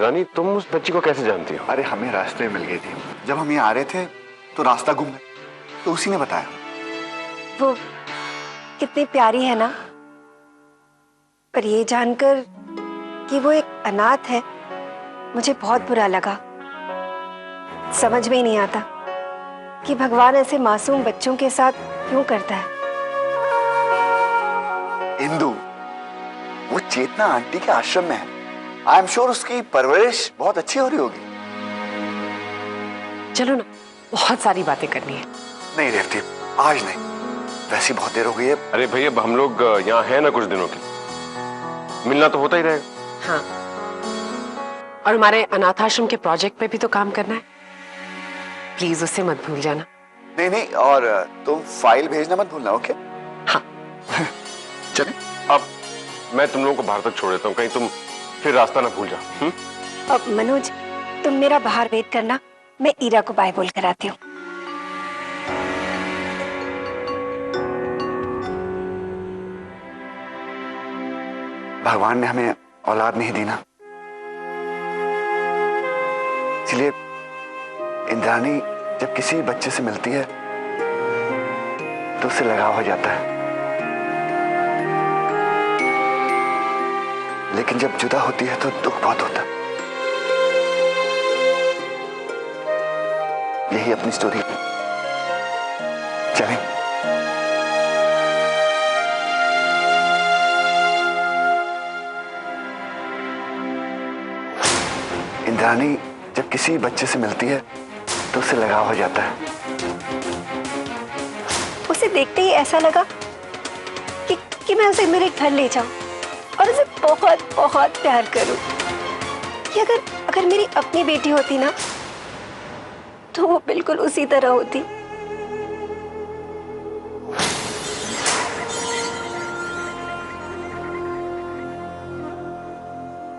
इंद्रानी, तुम उस बच्ची को कैसे जानती हो? अरे हमें रास्ते में मिल गई थी। जब हम यहाँ आ रहे थे तो रास्ता गुम गया, तो उसी ने बताया। वो कितनी प्यारी है ना, पर ये जानकर कि वो एक अनाथ है मुझे बहुत बुरा लगा। समझ में ही नहीं आता कि भगवान ऐसे मासूम बच्चों के साथ क्यों करता है। इंदु, वो चेतना आंटी के आश्रम में है। आई एम श्योर उसकी परवरिश बहुत अच्छी हो रही होगी। चलो ना, बहुत सारी बातें करनी है। नहीं रेवती, आज नहीं, वैसी बहुत देर हो गई है। अरे भैया, अब हम लोग यहाँ हैं ना कुछ दिनों के, मिलना तो होता ही रहेगा। हाँ, और हमारे अनाथाश्रम के प्रोजेक्ट पे भी तो काम करना है। प्लीज उसे मत भूल जाना। नहीं नहीं, और तुम फाइल भेजना मत भूलना, ओके? हाँ। चले। अब मैं तुम लोगों को बाहर तक छोड़ देता हूँ, कहीं तुम फिर रास्ता ना भूल जाओ। अब मनोज, तुम मेरा बाहर वेट करना, मैं ईरा को बाय बोल कर आती हूँ। भगवान ने हमें औलाद नहीं दी ना, इसलिए इंद्रानी जब किसी बच्चे से मिलती है तो उससे लगाव हो जाता है, लेकिन जब जुदा होती है तो दुख बहुत होता है। यही अपनी स्टोरी है। चलें। इंद्रानी जब किसी बच्चे से मिलती है तो उससे लगाव हो जाता है। उसे देखते ही ऐसा लगा कि मैं उसे मेरे घर ले जाऊं और उसे बहुत बहुत प्यार करूं। कि अगर मेरी अपनी बेटी होती ना तो वो बिल्कुल उसी तरह होती।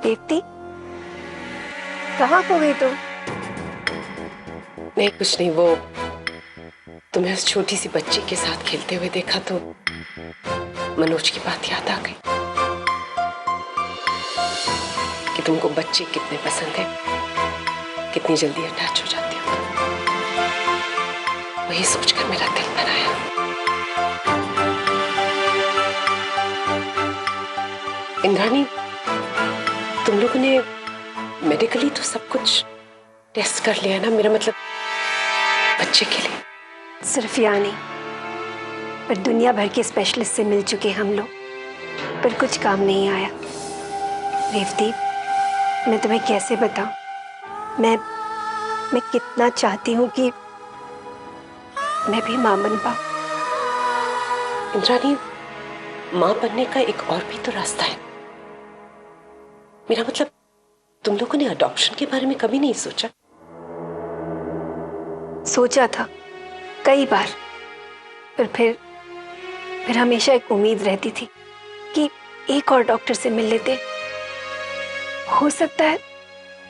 देवती, कहाँ खो गई तुम? नहीं, कुछ नहीं। वो तुम्हें उस छोटी सी बच्ची के साथ खेलते हुए देखा तो मनोज की बात याद आ गई कि तुमको बच्चे कितने पसंद है, कितनी जल्दी अटैच हो जाती हो। वही सोचकर मेरा दिल बनाया। इंद्रानी, तुम लोगों ने मेडिकली तो सब कुछ टेस्ट कर लिया ना? मेरा मतलब बच्चे के लिए। सिर्फ यहाँ नहीं, पर दुनिया भर के स्पेशलिस्ट से मिल चुके हम लोग, पर कुछ काम नहीं आया। रेवती, मैं तुम्हें कैसे बताऊं, मैं कितना चाहती हूँ कि मैं भी मां बन पाऊं। इंद्रानी, मां बनने का एक और भी तो रास्ता है। मेरा मतलब, तुम लोगों ने अडॉप्शन के बारे में कभी नहीं सोचा? सोचा था कई बार, पर फिर हमेशा एक उम्मीद रहती थी कि एक और डॉक्टर से मिल लेते, हो सकता है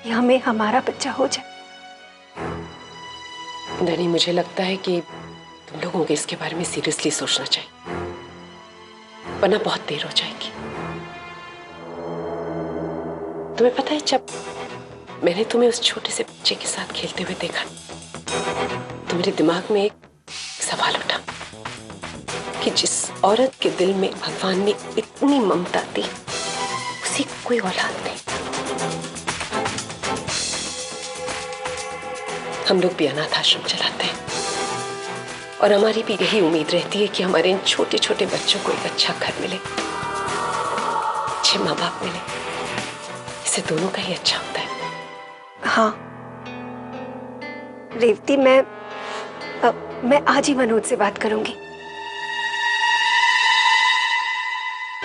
कि हमें हमारा बच्चा हो जाए। इंद्रानी, मुझे लगता है कि तुम लोगों को इसके बारे में सीरियसली सोचना चाहिए, वरना बहुत देर हो जाएगी। तुम्हें पता है, जब मैंने तुम्हें उस छोटे से बच्चे के साथ खेलते हुए देखा तो मेरे दिमाग में एक सवाल उठा कि जिस औरत के दिल में भगवान ने इतनी ममता दी, उसी को कोई औलाद नहीं। हम लोग भी अनाथ आश्रम चलाते हैं और हमारी भी यही उम्मीद रहती है कि हमारे इन छोटे छोटे बच्चों को एक अच्छा घर मिले, अच्छे माँ बाप मिले। इससे दोनों का ही अच्छा होता है। हाँ रेवती, मैं आज ही मनोज से बात करूंगी।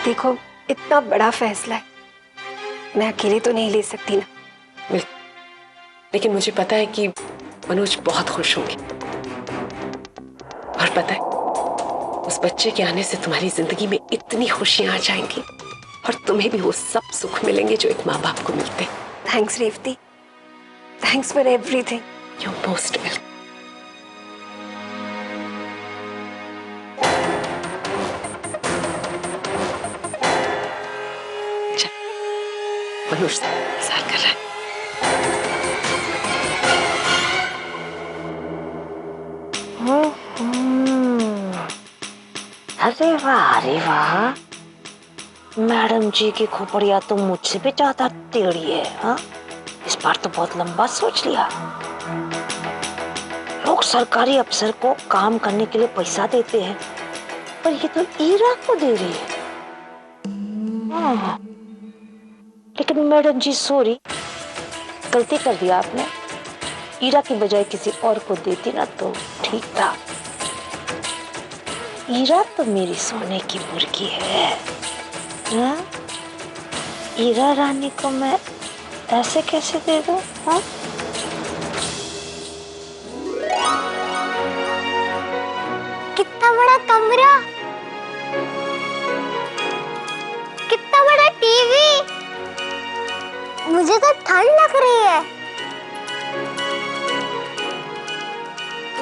देखो, इतना बड़ा फैसला है, मैं अकेले तो नहीं ले सकती ना। लेकिन मुझे पता है कि मनोज बहुत खुश होंगे, और पता है, उस बच्चे के आने से तुम्हारी जिंदगी में इतनी खुशियां आ जाएंगी और तुम्हें भी वो सब सुख मिलेंगे जो एक माँ बाप को मिलते हैं। Thanks Revati, thanks for everything. You most welcome. Manoj इंतजार कर रहा है। अरे वाह, मैडम जी की खोपड़िया तो मुझसे भी ज्यादा टेढ़ी है। हाँ, इस बार तो बहुत लंबा सोच लिया। लोग सरकारी अफसर को काम करने के लिए पैसा देते हैं, पर ये तो ईरा को दे रही है। हाँ, लेकिन मैडम जी सॉरी, गलती कर दिया आपने। ईरा की बजाय किसी और को देती ना तो ठीक था। ईरा तो मेरी सोने की मुर्गी है। हाँ? ईरा रानी को मैं ऐसे कैसे दे दूं? हाँ? कितना बड़ा कमरा, कितना बड़ा टीवी। मुझे तो ठंड लग रही है।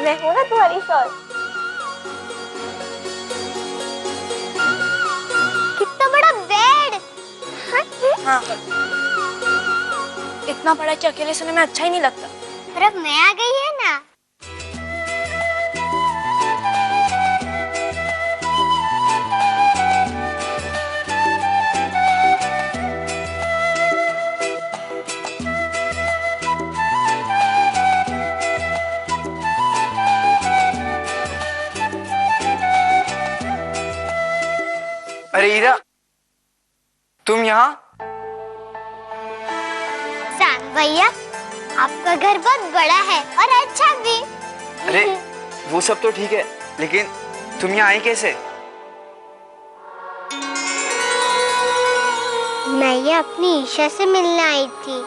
मैं हूं ना तुम्हारी साथ। कितना बड़ा बेड। हाँ। इतना बड़ा कि अकेले सोने में अच्छा ही नहीं लगता। पर अब मैं आ गई है ना। अरे ईरा, तुम यहाँ? सांग भैया, आपका घर बहुत बड़ा है और अच्छा भी। अरे वो सब तो ठीक है, लेकिन तुम यहाँ आई कैसे? मैं ये अपनी ईशा से मिलने आई थी।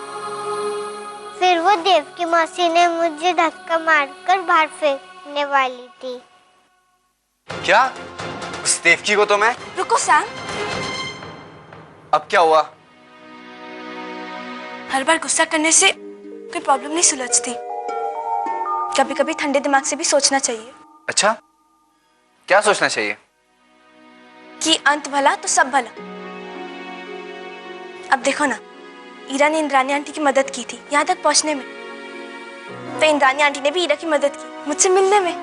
फिर वो देव की मौसी ने मुझे धक्का मारकर बाहर फेंकने वाली थी। क्या? उस देवकी को तो मैं... रुको सैम, अब क्या हुआ? हर बार गुस्सा करने से कोई प्रॉब्लम नहीं सुलझती। कभी कभी ठंडे दिमाग से भी सोचना चाहिए। अच्छा, क्या सोचना चाहिए? कि अंत भला तो सब भला। अब देखो ना, ईरा ने इंद्रानी आंटी की मदद की थी यहाँ तक पहुंचने में, तो इंद्रानी आंटी ने भी ईरा की मदद की मुझसे मिलने में,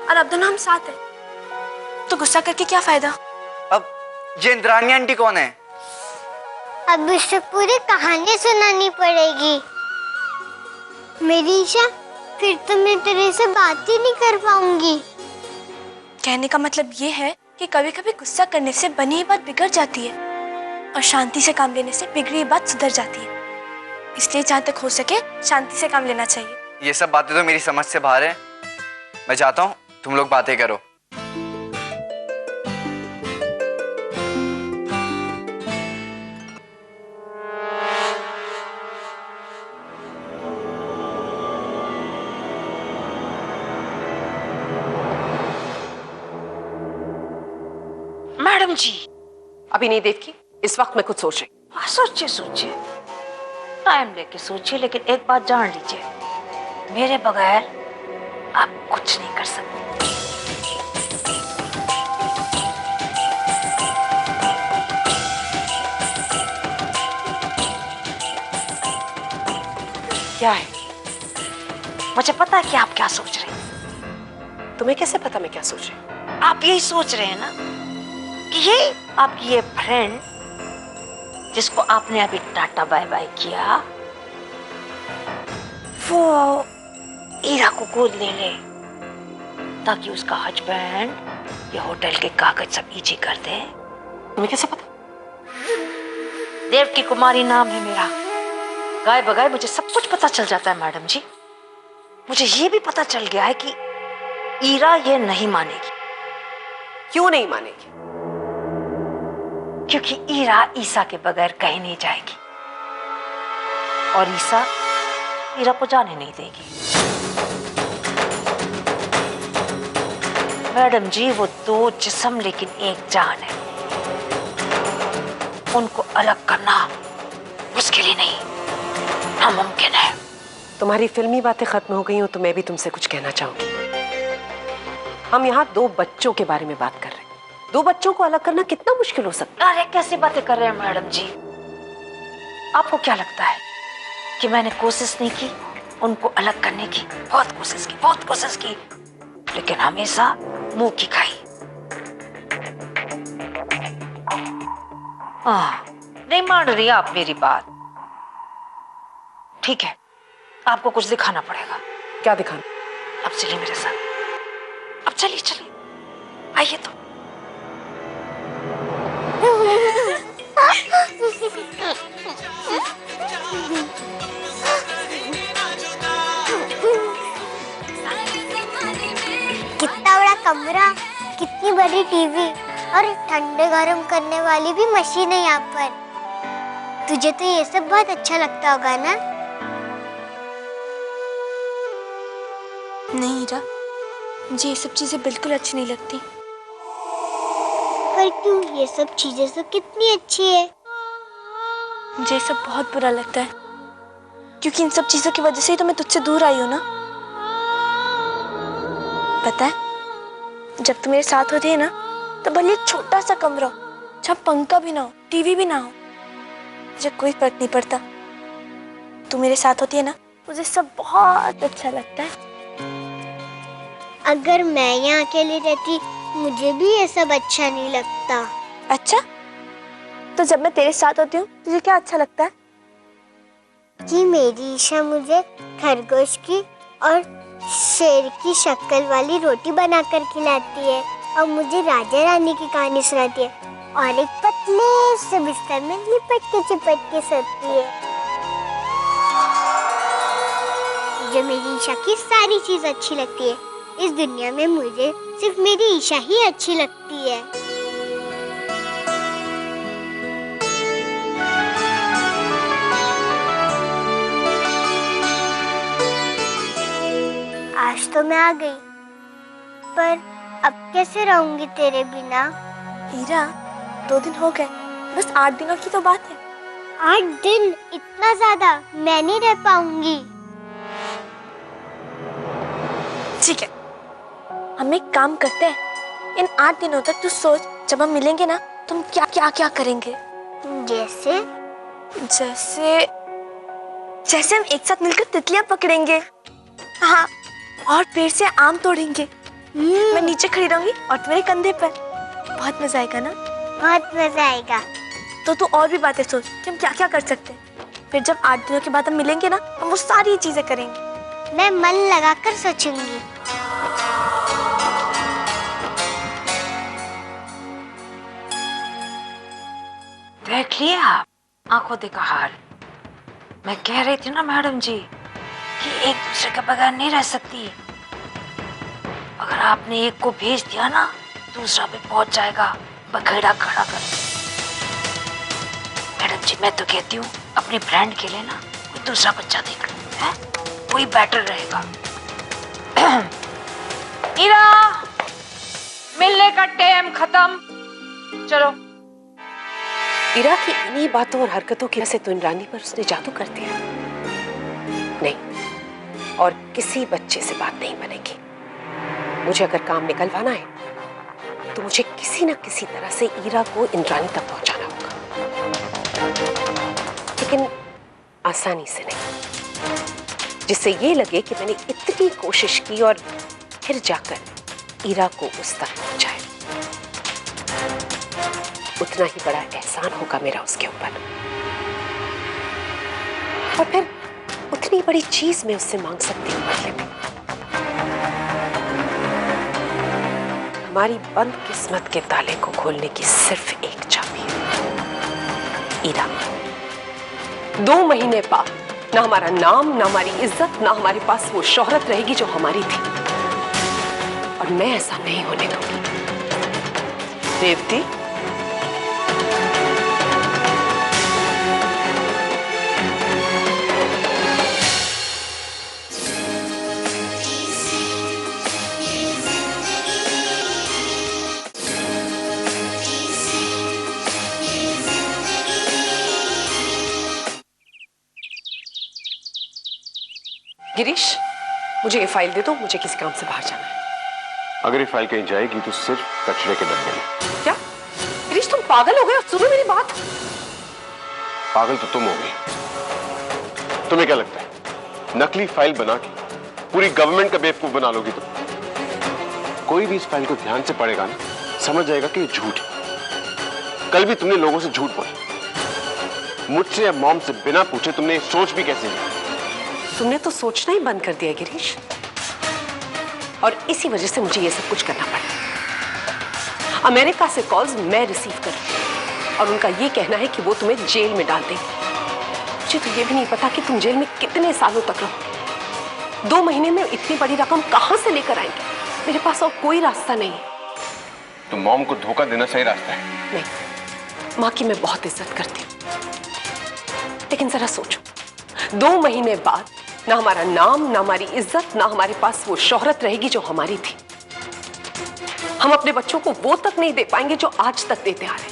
और अब दोनों हम साथ हैं, तो गुस्सा करके क्या फायदा? अब ये इंद्रानी आंटी कौन है? अब इससे पूरी कहानी सुनानी पड़ेगी। मेरी ईशा, फिर तो मैं तेरे से बात ही नहीं कर पाऊंगी। कहने का मतलब ये है कि कभी कभी गुस्सा करने से बनी हुई बात बिगड़ जाती है, और शांति से काम लेने से बिगड़ी हुई बात सुधर जाती है। इसलिए जहाँ तक हो सके शांति से काम लेना चाहिए। ये सब बातें तो मेरी समझ से बाहर है। मैं जाता हूँ, तुम लोग बातें करो। मैडम जी, अभी नहीं देखी, इस वक्त मैं कुछ सोच रही। हाँ, सोचिए सोचिए, टाइम लेके सोचिए, लेकिन एक बात जान लीजिए, मेरे बगैर आप कुछ नहीं कर सकते। क्या है? मुझे पता है कि आप क्या सोच रहे हैं। तुम्हें कैसे पता मैं क्या सोच रही हूँ? आप यही सोच रहे हैं ना कि ये आपकी ये फ्रेंड जिसको आपने अभी टाटा बाय बाय किया, वो ईरा को गोद ले ले ताकि उसका हस्बैंड ये होटल के कागज सब इजी कर दे। तुम्हें कैसे पता? देव की कुमारी नाम है मेरा, गाय बगाए मुझे सब कुछ पता चल जाता है मैडम जी। मुझे ये भी पता चल गया है कि ईरा ये नहीं मानेगी। क्यों नहीं मानेगी? क्योंकि ईरा ईसा के बगैर कहीं नहीं जाएगी, और ईसा ईरा को जाने नहीं देगी। मैडम जी, वो दो जिस्म लेकिन एक जान है, उनको अलग करना मुश्किल ही नहीं, नामुमकिन है। तुम्हारी फिल्मी बातें खत्म हो गई हो तो मैं भी तुमसे कुछ कहना चाहूंगी। हम यहाँ दो बच्चों के बारे में बात कर रहे हैं। दो बच्चों को अलग करना कितना मुश्किल हो सकता है? अरे कैसी बातें कर रहे हैं मैडम जी? आपको क्या लगता है कि मैंने कोशिश नहीं की उनको अलग करने की? बहुत कोशिश की, बहुत कोशिश की, लेकिन हमेशा मुंह की खाई। नहीं मान रही आप मेरी बात। ठीक है, आपको कुछ दिखाना पड़ेगा। क्या दिखाना? अब चलिए मेरे साथ। अब चलिए चलिए, आइए तो। कितना बड़ा कमरा, कितनी बड़ी टीवी और ठंडे गर्म करने वाली भी मशीन है यहाँ पर। तुझे तो ये सब बहुत अच्छा लगता होगा ना? नहीं हीरा, मुझे ये सब चीजें बिल्कुल अच्छी नहीं लगती। पर क्यों? ये सब चीजें तो कितनी अच्छी है। मुझे ये सब बहुत बुरा लगता है, क्योंकि इन सब चीजों की वजह से ही तो मैं तुझसे दूर आई हूँ ना। पता है, जब तू मेरे साथ होती है ना, तो भले एक छोटा सा कमरा हो, जहाँ पंखा भी ना हो, टीवी भी ना हो, मुझे कोई फर्क नहीं पड़ता। तू मेरे साथ होती है ना, मुझे सब बहुत अच्छा लगता है। अगर मैं यहाँ अकेली रहती, मुझे भी ये सब अच्छा नहीं लगता। अच्छा, तो जब मैं तेरे साथ होती हूँ तुझे क्या अच्छा लगता है? कि मेरी ईशा मुझे खरगोश की और शेर की शक्ल वाली रोटी बनाकर खिलाती है और मुझे राजा रानी की कहानी सुनाती है और एक पतले से बिस्तर में लिपट के चिपट के सोती है। मुझे मेरी ईशा की सारी चीज अच्छी लगती है। इस दुनिया में मुझे सिर्फ मेरी ईशा ही अच्छी लगती है। आज तो मैं आ गई, पर अब कैसे रहूंगी तेरे बिना? हीरा, 2 दिन हो गए, बस 8 दिनों की तो बात है। 8 दिन? इतना ज्यादा मैं नहीं रह पाऊंगी। ठीक है, हम एक काम करते हैं, इन 8 दिनों तक तू सोच, जब हम मिलेंगे ना तो हम क्या क्या क्या करेंगे। जैसे जैसे जैसे हम एक साथ मिलकर तितलियां पकड़ेंगे, हाँ, और पेड़ से आम तोड़ेंगे। मैं नीचे खड़ी रहूंगी और तुम्हारे कंधे पर। बहुत मजा आएगा ना? बहुत मजा आएगा। तो तू और भी बातें सोच कि हम क्या क्या कर सकते हैं। फिर जब 8 दिनों के बाद हम मिलेंगे ना, हम वो सारी चीजें करेंगे। मैं मन लगाकर सोचूंगी। देख लिया आप आंखों देखा हाल। मैं कह रही थी ना मैडम जी कि एक दूसरे के बगैर नहीं रह सकती। अगर आपने एक को भेज दिया ना, दूसरा भी पहुंच जाएगा बखेड़ा खड़ा कर। मैडम जी, मैं तो कहती हूँ अपनी ब्रांड के लिए ना कोई दूसरा बच्चा देख लो, है वही बेटर रहेगा। ईरा, मिलने का टाइम खत्म, चलो। ईरा की इन्हीं बातों और हरकतों की वजह से तो इन रानी पर उसने जादू कर दिया। नहीं, और किसी बच्चे से बात नहीं बनेगी। मुझे अगर काम निकलवाना है तो मुझे किसी न किसी तरह से ईरा को इंद्राणी तक पहुंचाना होगा, लेकिन आसानी से नहीं, जिससे ये लगे कि मैंने इतनी कोशिश की और फिर जाकर ईरा को उस तक पहुंचाया। उतना ही बड़ा एहसान होगा मेरा उसके ऊपर, और फिर उतनी बड़ी चीज मैं उससे मांग सकती हूँ बदले में। हमारी बंद किस्मत के ताले को खोलने की सिर्फ एक चाबी है, ईरा। 2 महीने बाद ना हमारा नाम, ना हमारी इज्जत, ना हमारे पास वो शोहरत रहेगी जो हमारी थी, और मैं ऐसा नहीं होने दूंगी। रेवती, गिरीश, मुझे ये फाइल दे दो, मुझे किसी काम से बाहर जाना है। अगर ये फाइल कहीं जाएगी तो सिर्फ कचरे के डब्बे में। क्या गिरीश, तुम पागल हो गए? सुनो मेरी बात। पागल तो तुम हो गई। तुम्हें क्या लगता है नकली फाइल बना के पूरी गवर्नमेंट का बेवकूफ बना लोगी तुम? कोई भी इस फाइल को ध्यान से पढ़ेगा ना, समझ जाएगा कि ये झूठ है। कल भी तुमने लोगों से झूठ बोला, मुझसे या मॉम से बिना पूछे तुमने सोच भी कैसे लिया? तुमने तो सोचना ही बंद कर दिया गिरीश, और इसी वजह से मुझे ये सब कुछ करना पड़ा। अमेरिका से कॉल्स मैं रिसीव कर रही हूं और उनका ये कहना है कि वो तुम्हें जेल में डाल देंगे। मुझे तो ये भी नहीं पता कि तुम जेल में कितने सालों तक रहो। 2 महीने में इतनी बड़ी रकम कहां से लेकर आएंगे? मेरे पास और कोई रास्ता नहीं है। तो मॉम को धोखा देना सही रास्ता है? नहीं, माँ की मैं बहुत इज्जत करती हूँ, लेकिन जरा सोचो, 2 महीने बाद ना हमारा नाम, ना हमारी इज्जत, ना हमारे पास वो शोहरत रहेगी जो हमारी थी। हम अपने बच्चों को वो तक नहीं दे पाएंगे जो आज तक देते आ रहे,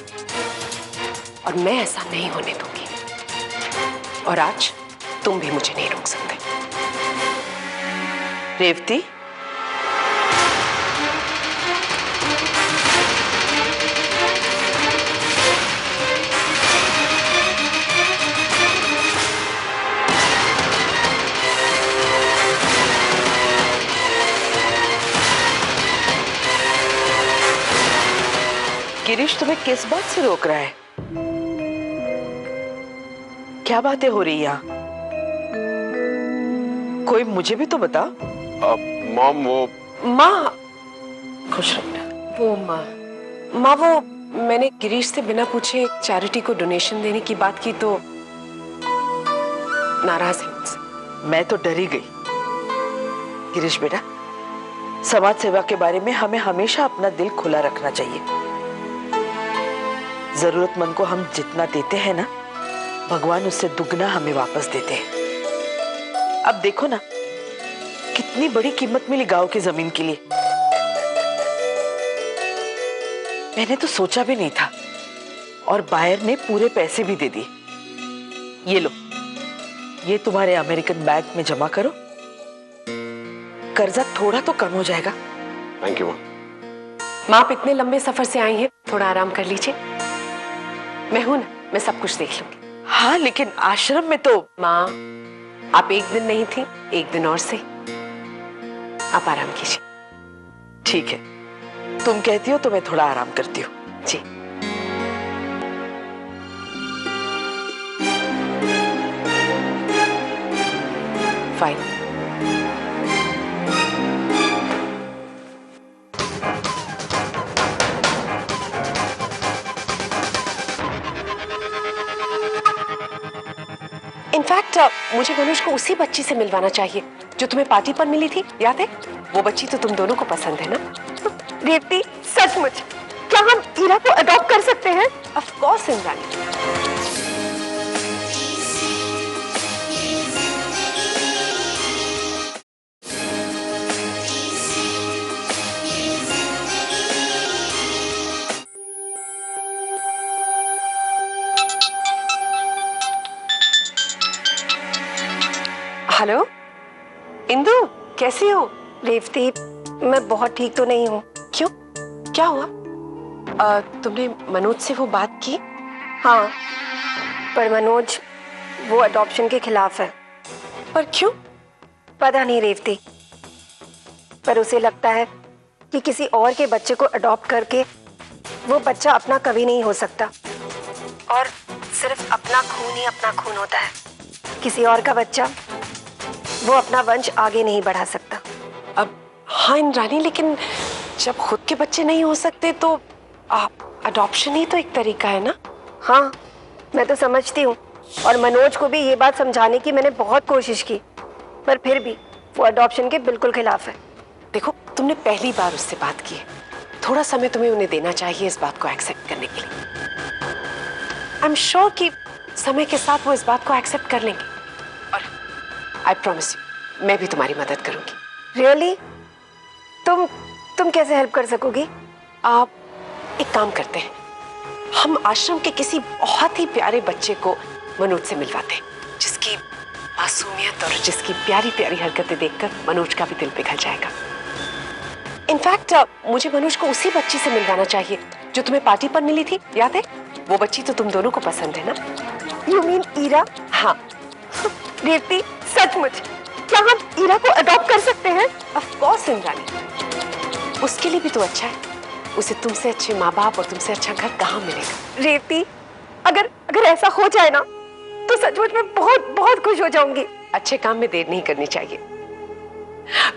और मैं ऐसा नहीं होने दूंगी। और आज तुम भी मुझे नहीं रोक सकते। रेवती, गिरीश तुम्हें किस बात से रोक रहा है? क्या बातें हो रही यहाँ? कोई मुझे भी तो बता। मॉम वो माँ, खुश रहो। वो माँ वो मैंने गिरीश से बिना पूछे चैरिटी को डोनेशन देने की बात की तो नाराज है मुझसे। मैं तो डर ही गई। गिरीश बेटा, समाज सेवा के बारे में हमें हमेशा अपना दिल खुला रखना चाहिए। जरूरतमंद को हम जितना देते हैं ना, भगवान उससे दुगना हमें वापस देते हैं। अब देखो ना, कितनी बड़ी कीमत मिली गांव की जमीन के लिए। मैंने तो सोचा भी नहीं था, और बायर ने पूरे पैसे भी दे दिए। ये लो, ये तुम्हारे अमेरिकन बैंक में जमा करो, कर्जा थोड़ा तो कम हो जाएगा। थैंक यू माँ, आप इतने लंबे सफर से आई हैं, थोड़ा आराम कर लीजिए। मैं हूं ना, मैं सब कुछ देख लूंगी। हाँ, लेकिन आश्रम में तो। माँ, आप एक दिन नहीं थी, एक दिन और से आप आराम कीजिए। ठीक है, तुम कहती हो तो मैं थोड़ा आराम करती हूँ। जी। फाइन। इनफैक्ट मुझे मनोज को उसी बच्ची से मिलवाना चाहिए जो तुम्हें पार्टी पर मिली थी, याद है? वो बच्ची तो तुम दोनों को पसंद है ना? रेवती, सचमुच क्या हम ईरा को अडॉप्ट कर सकते हैं? Of course Indrani. Hello Indu, कैसी हो? रेवती, मैं बहुत ठीक तो नहीं हूँ। क्यों, क्या हुआ? तुमने मनोज से वो बात की? हाँ, पर मनोज वो अडॉप्शन के खिलाफ है। पर क्यों? पता नहीं रेवती, पर उसे लगता है कि किसी और के बच्चे को अडॉप्ट करके वो बच्चा अपना कभी नहीं हो सकता, और सिर्फ अपना खून ही अपना खून होता है। किसी और का बच्चा वो अपना वंश आगे नहीं बढ़ा सकता। अब हाँ इंद्राणी, लेकिन जब खुद के बच्चे नहीं हो सकते तो अडॉप्शन ही तो एक तरीका है ना? हाँ, मैं तो समझती हूँ, और मनोज को भी ये बात समझाने की मैंने बहुत कोशिश की, पर फिर भी वो अडॉप्शन के बिल्कुल खिलाफ है। देखो, तुमने पहली बार उससे बात की है, थोड़ा समय तुम्हें उन्हें देना चाहिए इस बात को एक्सेप्ट करने के लिए। आई एम श्योर कि समय के साथ वो इस बात को एक्सेप्ट कर लेंगे, और आई प्रॉमिस यू, मैं भी तुम्हारी मदद करूंगी। रियली? तुम कैसे हेल्प कर सकोगी? आप एक काम करते हैं, हम आश्रम के किसी बहुत ही प्यारे बच्चे को मनोज से मिलवाते हैं, जिसकी मासूमियत और जिसकी प्यारी प्यारी हरकतें देखकर मनोज का भी दिल पिघल जाएगा। इनफैक्ट मुझे मनोज को उसी बच्ची से मिलवाना चाहिए जो तुम्हें पार्टी पर मिली थी, याद है? वो बच्ची तो तुम दोनों को पसंद है ना? You mean Ira? हाँ। रेवती, सचमुच क्या हम ईरा को अडॉप्ट कर सकते हैं? Of course Indrani. उसके लिए भी तो अच्छा है। उसे तुमसे अच्छे माँ बाप और तुमसे अच्छा घर कहाँ मिलेगा। रेवती, अगर अगर ऐसा हो जाए ना तो सचमुच में बहुत बहुत खुश हो जाऊंगी। अच्छे काम में देर नहीं करनी चाहिए।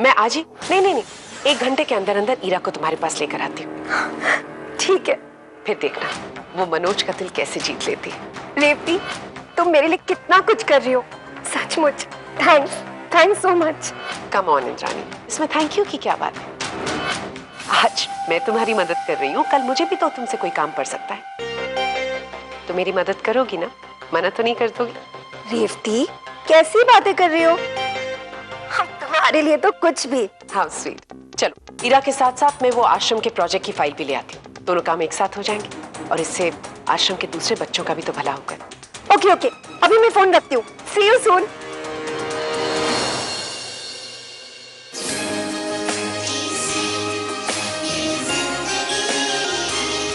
मैं आज ही नहीं, 1 घंटे के अंदर अंदर ईरा को तुम्हारे पास लेकर आती हूँ। ठीक है। फिर देखना वो मनोज का दिल कैसे जीत लेती है। रेवती, तुम मेरे लिए कितना कुछ कर रही हो, सचमुच thanks so much. Come on Indrani, इसमें थैंक यू की क्या बात है। आज मैं तुम्हारी मदद कर रही हूँ, कल मुझे भी तो तुमसे कोई काम पड़ सकता है। तो मेरी मदद करोगी ना, मना तो नहीं कर दोगी। रेवती, कैसी बातें कर रही हो, हम तुम्हारे लिए तो कुछ भी। हाँ स्वीट। चलो, ईरा के साथ साथ मैं वो आश्रम के प्रोजेक्ट की फाइल भी ले आती हूँ। दोनों काम एक साथ हो जाएंगे और इससे आश्रम के दूसरे बच्चों का भी तो भला होगा। ओके, अभी मैं फोन रखती हूँ। See you soon.